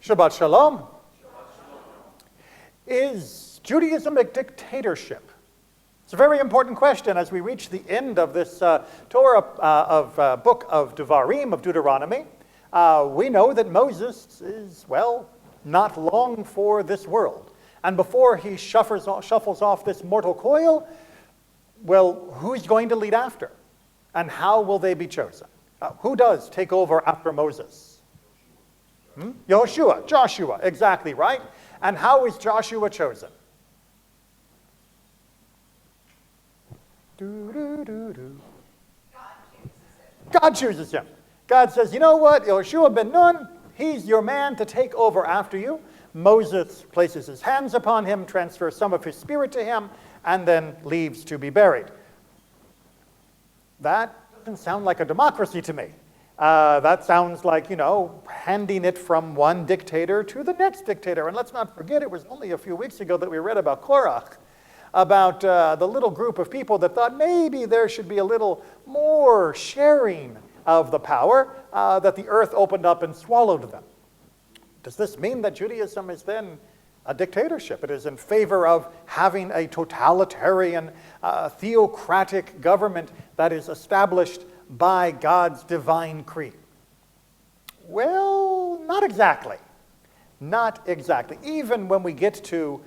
Shabbat Shalom. Is Judaism a dictatorship? It's a very important question as we reach the end of this Torah book of Devarim, of Deuteronomy. We know that Moses is, well, not long for this world. And before he shuffles off this mortal coil, well, who's going to lead after? And how will they be chosen? Who does take over after Moses? Joshua, exactly right. And how is Joshua chosen? God chooses him. God says, you know what, Yoshua ben Nun, he's your man to take over after you. Moses places his hands upon him, transfers some of his spirit to him, and then leaves to be buried. That doesn't sound like a democracy to me. That sounds like, handing it from one dictator to the next dictator. And let's not forget, it was only a few weeks ago that we read about Korach, about the little group of people that thought maybe there should be a little more sharing of the power, that the earth opened up and swallowed them. Does this mean that Judaism is then a dictatorship? It is in favor of having a totalitarian, theocratic government that is established by God's divine creed? Well, not exactly. Not exactly. Even when we get to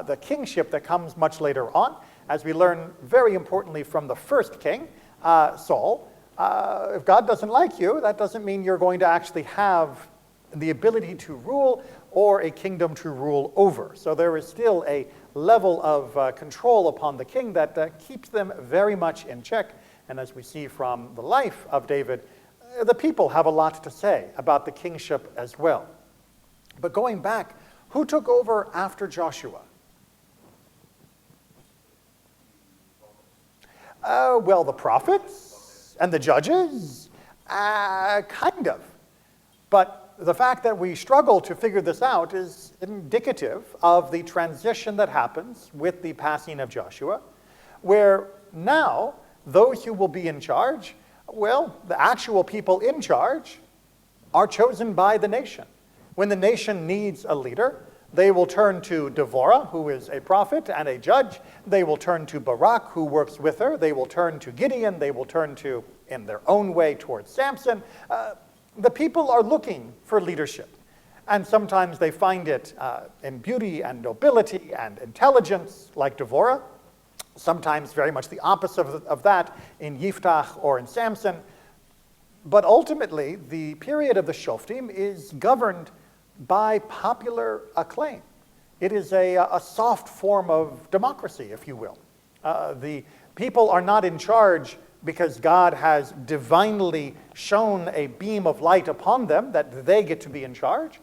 the kingship that comes much later on, as we learn very importantly from the first king, Saul, if God doesn't like you, that doesn't mean you're going to actually have the ability to rule or a kingdom to rule over. So there is still a level of control upon the king that keeps them very much in check. And as we see from the life of David, the people have a lot to say about the kingship as well. But going back, who took over after Joshua? Well, the prophets and the judges, kind of. But the fact that we struggle to figure this out is indicative of the transition that happens with the passing of Joshua, where now those who will be in charge, well, the actual people in charge are chosen by the nation. When the nation needs a leader, they will turn to Devorah, who is a prophet and a judge. They will turn to Barak, who works with her. They will turn to Gideon. They will turn to, in their own way, towards Samson. The people are looking for leadership. And sometimes they find it in beauty and nobility and intelligence, like Devorah. Sometimes very much the opposite of that in Yiftach or in Samson. But ultimately, the period of the Shoftim is governed by popular acclaim. It is a soft form of democracy, if you will. The people are not in charge because God has divinely shone a beam of light upon them that they get to be in charge.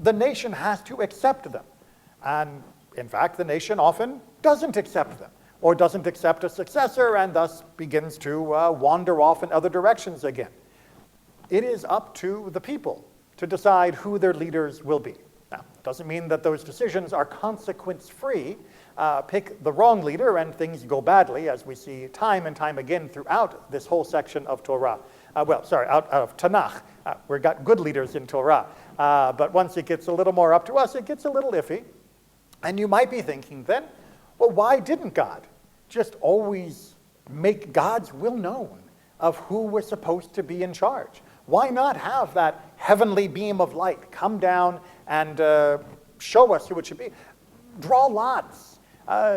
The nation has to accept them. And in fact, the nation often doesn't accept them, or doesn't accept a successor, and thus begins to wander off in other directions again. It is up to the people to decide who their leaders will be. Now, it doesn't mean that those decisions are consequence-free. Pick the wrong leader and things go badly, as we see time and time again throughout this whole section of Torah. Out of Tanakh. We've got good leaders in Torah. But once it gets a little more up to us, it gets a little iffy. And you might be thinking then, well, why didn't God just always make God's will known of who was supposed to be in charge? Why not have that heavenly beam of light come down and show us who it should be? Draw lots,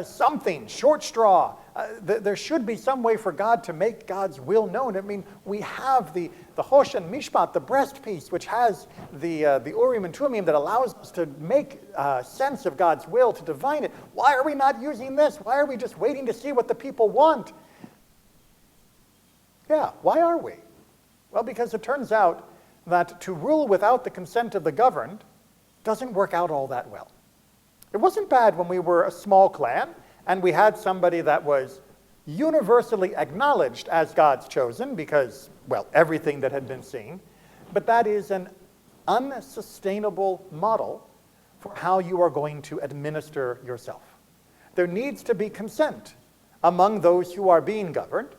something, short straw. There should be some way for God to make God's will known. I mean, we have the Hosh and Mishpat, the breastpiece, which has the Urim and Tumim that allows us to make sense of God's will, to divine it. Why are we not using this? Why are we just waiting to see what the people want? Yeah, why are we? Well, because it turns out that to rule without the consent of the governed doesn't work out all that well. It wasn't bad when we were a small clan and we had somebody that was universally acknowledged as God's chosen because, well, everything that had been seen. But that is an unsustainable model for how you are going to administer yourself. There needs to be consent among those who are being governed,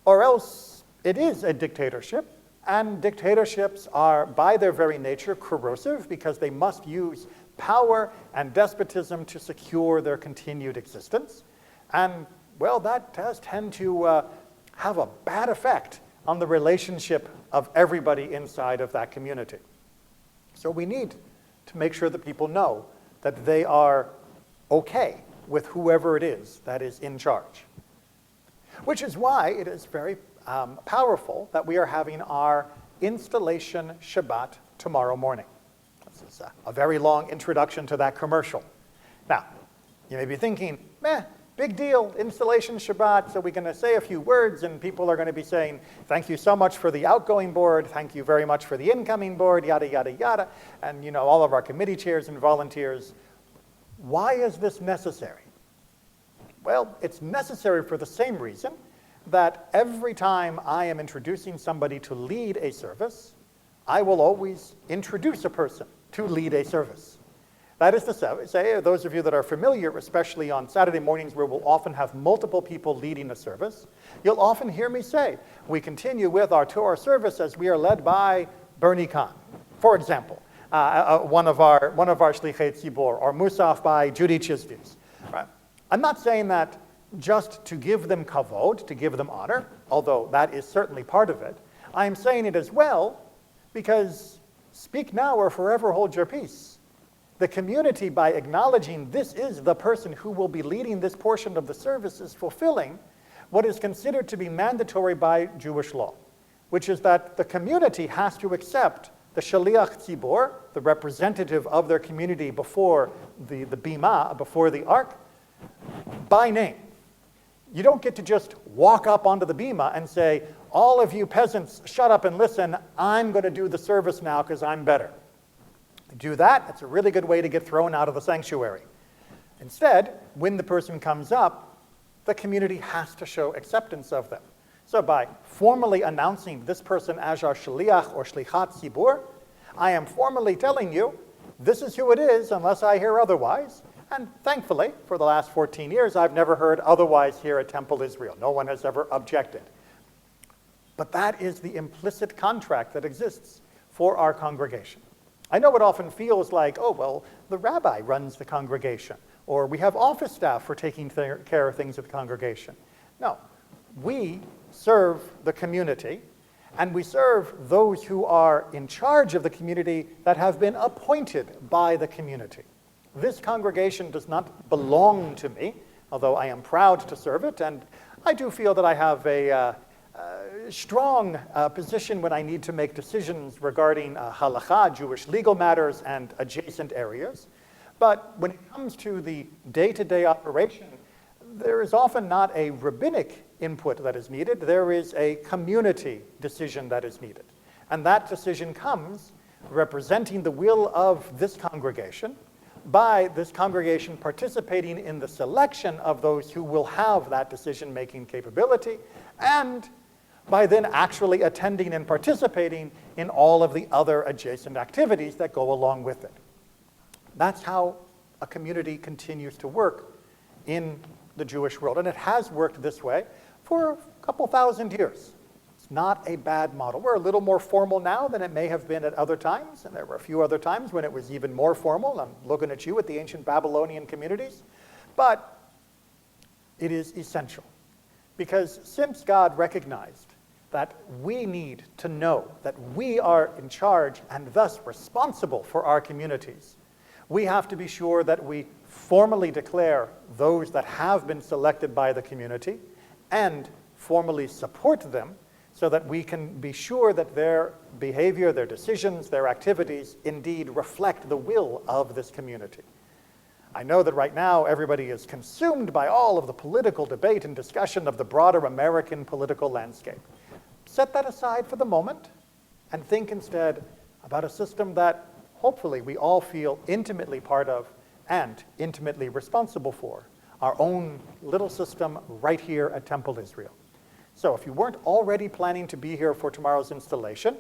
or else it is a dictatorship And dictatorships are, by their very nature, corrosive because they must use power and despotism to secure their continued existence. And, well, that does tend to have a bad effect on the relationship of everybody inside of that community. So we need to make sure that people know that they are okay with whoever it is that is in charge. Which is why it is very powerful that we are having our installation Shabbat tomorrow morning. This is a very long introduction to that commercial. Now, you may be thinking, big deal, installation Shabbat, so we're going to say a few words and people are going to be saying, thank you so much for the outgoing board, thank you very much for the incoming board, yada, yada, yada, and all of our committee chairs and volunteers. Why is this necessary? Well, it's necessary for the same reason that every time I am introducing somebody to lead a service, I will always introduce a person to lead a service. That is to say, those of you that are familiar, especially on Saturday mornings where we'll often have multiple people leading a service, you'll often hear me say, we continue with our Torah service as we are led by Bernie Kahn, for example, one of our Shlichei Tzibor, or Musaf by Judy Chisvius. Right? I'm not saying that just to give them kavod, to give them honor, although that is certainly part of it. I'm saying it as well because speak now or forever hold your peace. The community, by acknowledging this is the person who will be leading this portion of the service, is fulfilling what is considered to be mandatory by Jewish law, which is that the community has to accept the shaliach tzibor, the representative of their community before the bima, before the ark, by name. You don't get to just walk up onto the bima and say, all of you peasants, shut up and listen, I'm going to do the service now because I'm better. To do that, it's a really good way to get thrown out of the sanctuary. Instead, when the person comes up, the community has to show acceptance of them. So by formally announcing this person as our shaliach or shlichat tzibur, I am formally telling you, this is who it is unless I hear otherwise. And thankfully, for the last 14 years, I've never heard otherwise here at Temple Israel. No one has ever objected. But that is the implicit contract that exists for our congregation. I know it often feels like, oh, well, the rabbi runs the congregation, or we have office staff for taking care of things at the congregation. No, we serve the community, and we serve those who are in charge of the community that have been appointed by the community. This congregation does not belong to me, although I am proud to serve it, and I do feel that I have a strong position when I need to make decisions regarding halakha, Jewish legal matters, and adjacent areas. But when it comes to the day-to-day operation, there is often not a rabbinic input that is needed. There is a community decision that is needed. And that decision comes representing the will of this congregation, by this congregation participating in the selection of those who will have that decision-making capability, and by then actually attending and participating in all of the other adjacent activities that go along with it. That's how a community continues to work in the Jewish world, and it has worked this way for a couple thousand years. Not a bad model. We're a little more formal now than it may have been at other times, and there were a few other times when it was even more formal. I'm looking at you at the ancient Babylonian communities. But it is essential, because since God recognized that we need to know that we are in charge and thus responsible for our communities, we have to be sure that we formally declare those that have been selected by the community and formally support them, so that we can be sure that their behavior, their decisions, their activities indeed reflect the will of this community. I know that right now everybody is consumed by all of the political debate and discussion of the broader American political landscape. Set that aside for the moment and think instead about a system that hopefully we all feel intimately part of and intimately responsible for, our own little system right here at Temple Israel. So if you weren't already planning to be here for tomorrow's installation,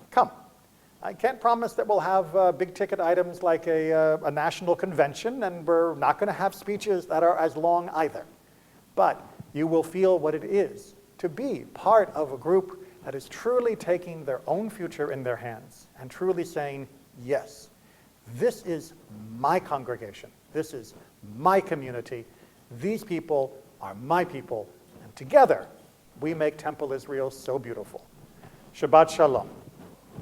come. I can't promise that we'll have big ticket items like a national convention, and we're not going to have speeches that are as long either. But you will feel what it is to be part of a group that is truly taking their own future in their hands and truly saying, yes, this is my congregation. This is my community. These people are my people. And together, we make Temple Israel so beautiful. Shabbat Shalom.